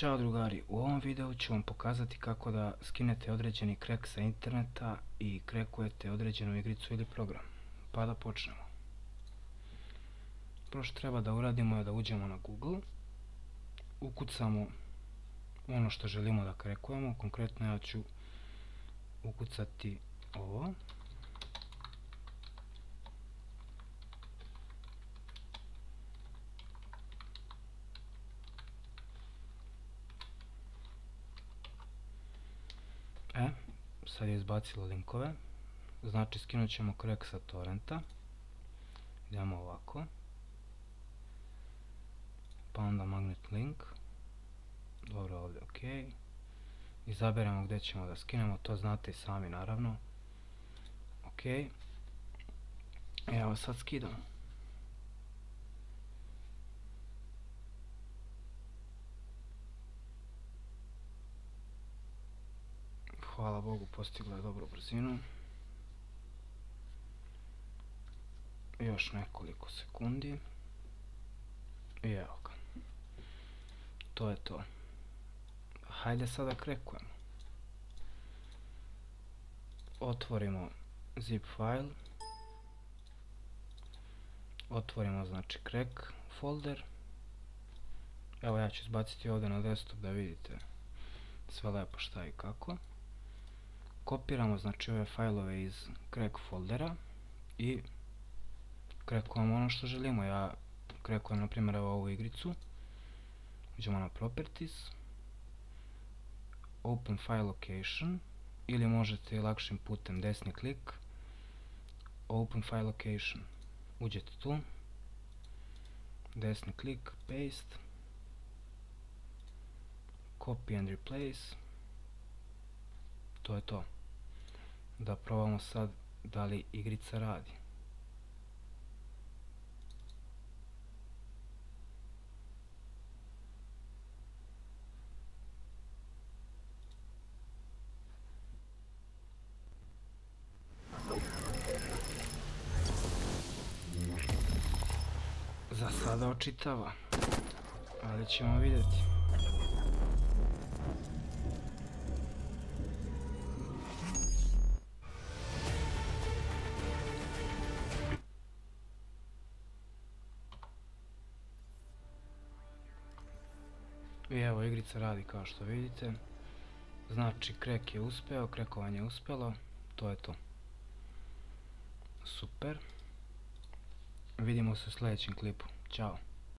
Ćao drugari, u ovom videu ću vam pokazati kako da skinete određeni krek sa interneta i krekujete određenu igricu ili program. Pa da počnemo. Prvo što treba da uradimo je da uđemo na Google, ukucamo ono što želimo da krekujemo, konkretno ja ću ukucati ovo. Sad je izbacilo linkove, znači skinut ćemo krek sa torrenta. Idemo ovako, pa onda magnet link, dobro, ovdje ok, izaberemo gdje ćemo da skinemo, to znate i sami naravno. Ok, evo sad skidamo. Hvala Bogu, postigla je dobru brzinu. Još nekoliko sekundi. I evo ga. To je to. Hajde sada krekujemo. Otvorimo zip file. Otvorimo znači krek folder. Evo ja ću izbaciti ovdje na desktop da vidite sve lepo šta i kako. Kopiramo znači ove failove iz krek foldera i krekujemo ono što želimo. Ja krekujem na primjer ovu igricu. Uđemo na properties, open file location, ili možete lakšim putem desni klik, open file location, uđete tu, desni klik, paste, copy and replace. To je to. Da probamo sad da li igrica radi. Za sada očitava, ali ćemo vidjeti. I evo igrica radi kao što vidite. Znači krek je uspeo, krekovanje je uspelo. To je to. Super. Vidimo se u sljedećem klipu. Ćao.